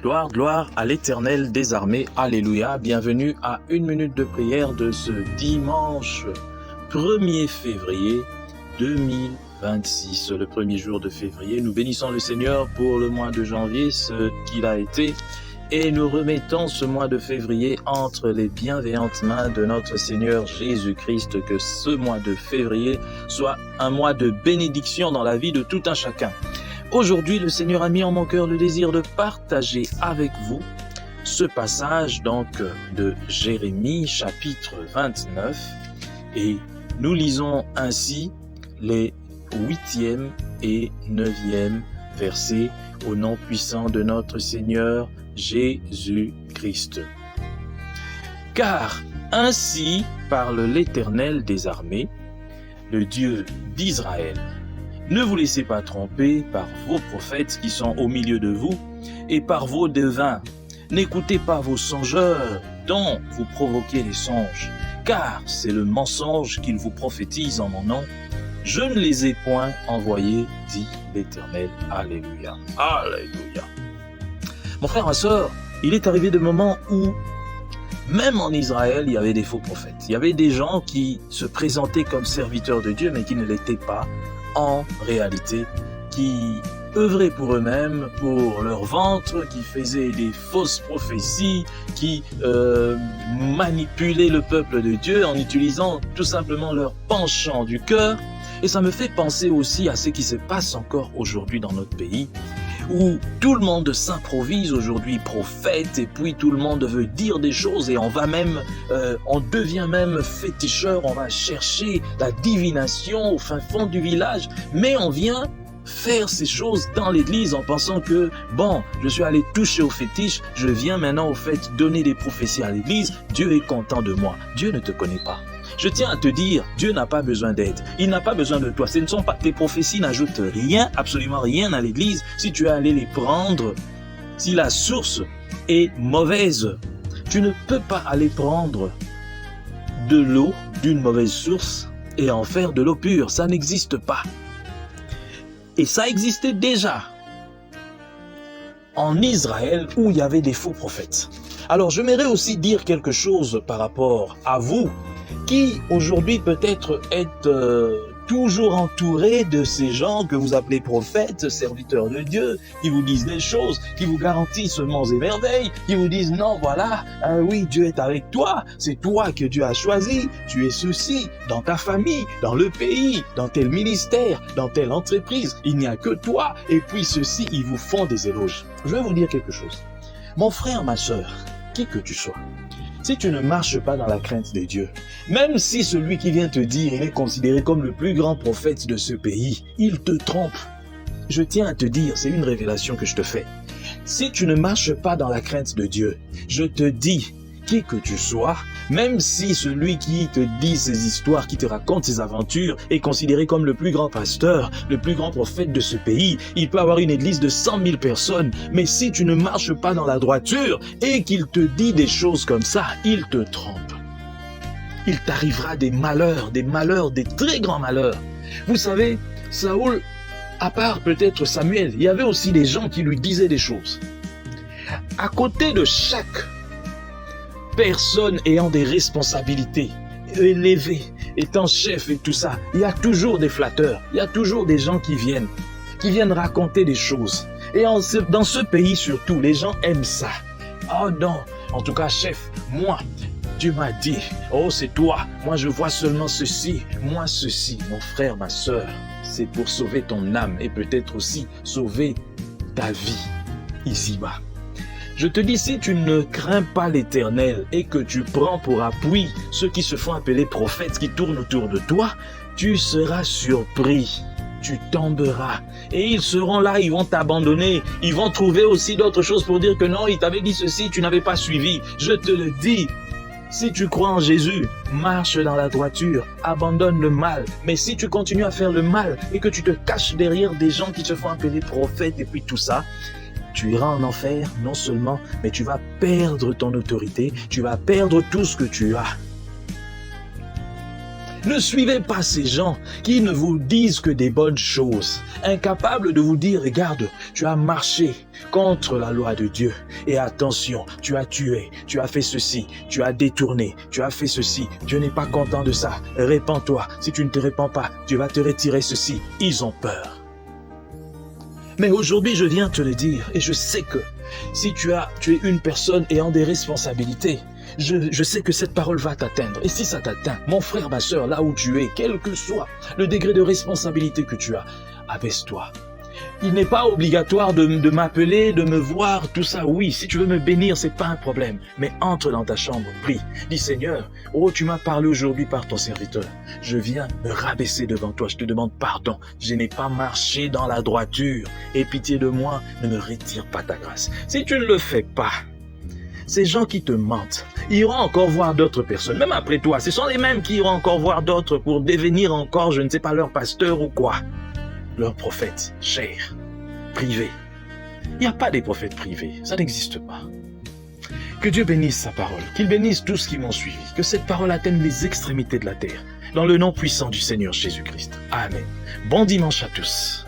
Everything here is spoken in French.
Gloire, gloire à l'Éternel des armées. Alléluia. Bienvenue à une minute de prière de ce dimanche 1er février 2026. Le premier jour de février. Nous bénissons le Seigneur pour le mois de janvier, ce qu'il a été. Et nous remettons ce mois de février entre les bienveillantes mains de notre Seigneur Jésus-Christ. Que ce mois de février soit un mois de bénédiction dans la vie de tout un chacun. Aujourd'hui, le Seigneur a mis en mon cœur le désir de partager avec vous ce passage donc de Jérémie chapitre 29 et nous lisons ainsi les 8e et 9e versets au nom puissant de notre Seigneur Jésus-Christ. Car ainsi parle l'Éternel des armées, le Dieu d'Israël. Ne vous laissez pas tromper par vos prophètes qui sont au milieu de vous et par vos devins. N'écoutez pas vos songeurs dont vous provoquez les songes, car c'est le mensonge qu'ils vous prophétisent en mon nom. Je ne les ai point envoyés, dit l'Éternel. Alléluia. Alléluia. Mon frère, ma sœur, il est arrivé des moments où, même en Israël, il y avait des faux prophètes. Il y avait des gens qui se présentaient comme serviteurs de Dieu, mais qui ne l'étaient pas en réalité, qui œuvraient pour eux-mêmes, pour leur ventre, qui faisaient des fausses prophéties, qui manipulaient le peuple de Dieu en utilisant tout simplement leur penchant du cœur. Et ça me fait penser aussi à ce qui se passe encore aujourd'hui dans notre pays, où tout le monde s'improvise aujourd'hui prophète et puis tout le monde veut dire des choses et on devient même féticheur, on va chercher la divination au fin fond du village, mais on vient faire ces choses dans l'église en pensant que, bon, je suis allé toucher au fétiche, je viens maintenant au fait donner des prophéties à l'église, Dieu est content de moi. Dieu ne te connaît pas. Je tiens à te dire, Dieu n'a pas besoin d'aide. Il n'a pas besoin de toi. Ce ne sont pas tes prophéties, n'ajoutent rien, absolument rien à l'église. Si tu es allé les prendre, si la source est mauvaise, tu ne peux pas aller prendre de l'eau d'une mauvaise source et en faire de l'eau pure. Ça n'existe pas. Et ça existait déjà en Israël où il y avait des faux prophètes. Alors j'aimerais aussi dire quelque chose par rapport à vous qui aujourd'hui peut-être êtes toujours entouré de ces gens que vous appelez prophètes, serviteurs de Dieu, qui vous disent des choses, qui vous garantissent monts et merveilles, qui vous disent non voilà, oui Dieu est avec toi, c'est toi que Dieu a choisi, tu es ceci, dans ta famille, dans le pays, dans tel ministère, dans telle entreprise, il n'y a que toi, et puis ceux-ci, ils vous font des éloges. Je vais vous dire quelque chose. Mon frère, ma sœur, qui que tu sois, si tu ne marches pas dans la crainte de Dieu, même si celui qui vient te dire il est considéré comme le plus grand prophète de ce pays, il te trompe. Je tiens à te dire, c'est une révélation que je te fais. Si tu ne marches pas dans la crainte de Dieu, je te dis, qui que tu sois, même si celui qui te dit ces histoires, qui te raconte ces aventures, est considéré comme le plus grand pasteur, le plus grand prophète de ce pays, il peut avoir une église de 100 000 personnes, mais si tu ne marches pas dans la droiture et qu'il te dit des choses comme ça, il te trompe. Il t'arrivera des malheurs, des très grands malheurs. Vous savez, Saoul, à part peut-être Samuel, il y avait aussi des gens qui lui disaient des choses. À côté de chaque personne ayant des responsabilités, élevées, étant chef et tout ça, il y a toujours des flatteurs, il y a toujours des gens qui viennent raconter des choses. Et dans ce pays surtout, les gens aiment ça. Oh non, en tout cas chef, moi, Dieu m'a dit, oh c'est toi, moi je vois seulement ceci, moi ceci. Mon frère, ma sœur, c'est pour sauver ton âme et peut-être aussi sauver ta vie ici-bas. Je te dis, si tu ne crains pas l'Éternel et que tu prends pour appui ceux qui se font appeler prophètes qui tournent autour de toi, tu seras surpris, tu tomberas. Et ils seront là, ils vont t'abandonner, ils vont trouver aussi d'autres choses pour dire que non, il t'avait dit ceci, tu n'avais pas suivi. Je te le dis, si tu crois en Jésus, marche dans la droiture, abandonne le mal. Mais si tu continues à faire le mal et que tu te caches derrière des gens qui se font appeler prophètes et puis tout ça, tu iras en enfer, non seulement, mais tu vas perdre ton autorité, tu vas perdre tout ce que tu as. Ne suivez pas ces gens qui ne vous disent que des bonnes choses, incapables de vous dire, regarde, tu as marché contre la loi de Dieu. Et attention, tu as tué, tu as fait ceci, tu as détourné, tu as fait ceci. Dieu n'est pas content de ça. Répands-toi. Si tu ne te répands pas, Dieu va te retirer ceci. Ils ont peur. Mais aujourd'hui, je viens te le dire, et je sais que si tu es une personne ayant des responsabilités, je sais que cette parole va t'atteindre. Et si ça t'atteint, mon frère, ma soeur, là où tu es, quel que soit le degré de responsabilité que tu as, abaisse-toi. Il n'est pas obligatoire de m'appeler, de me voir, tout ça. Oui, si tu veux me bénir, c'est pas un problème. Mais entre dans ta chambre, prie. Dis, Seigneur, oh, tu m'as parlé aujourd'hui par ton serviteur. Je viens me rabaisser devant toi. Je te demande pardon. Je n'ai pas marché dans la droiture. Aie pitié de moi, ne me retire pas ta grâce. Si tu ne le fais pas, ces gens qui te mentent iront encore voir d'autres personnes. Même après toi, ce sont les mêmes qui iront encore voir d'autres pour devenir encore, je ne sais pas, leur pasteur ou quoi. Leur prophète cher, privé. Il n'y a pas des prophètes privés, ça n'existe pas. Que Dieu bénisse sa parole, qu'il bénisse tous qui m'ont suivi, que cette parole atteigne les extrémités de la terre, dans le nom puissant du Seigneur Jésus-Christ. Amen. Bon dimanche à tous.